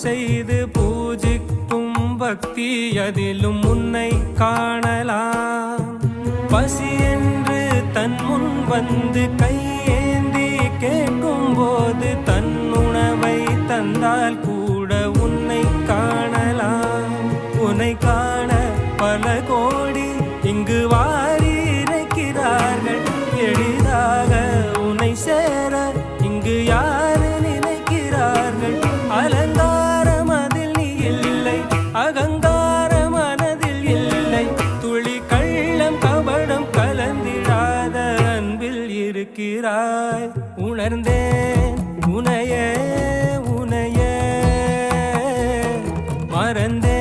செய்து பூஜிக்கும் பக்தி அதிலும் உன்னை காணலாம். பசி என்று தன் முன் வந்து கையேந்தி கேட்கும் போது தன் உணவை தந்தால் கூட உன்னை காணலாம். உன்னை காண பல கோடி இங்கு வாரி இறைக்கிறார்கள். எளிதாக உன்னை சேர இங்கு யாரு நினைக்கிறார்கள்? அலங்காரம் அதில் நீ இல்லை, அகங்கார மனதில் இல்லை. துளி கள்ளம் கபடம் கலந்திடாத அன்பில் இருக்கிறாய். உணர்ந்தேன் உனையே உனையே மறந்தேன்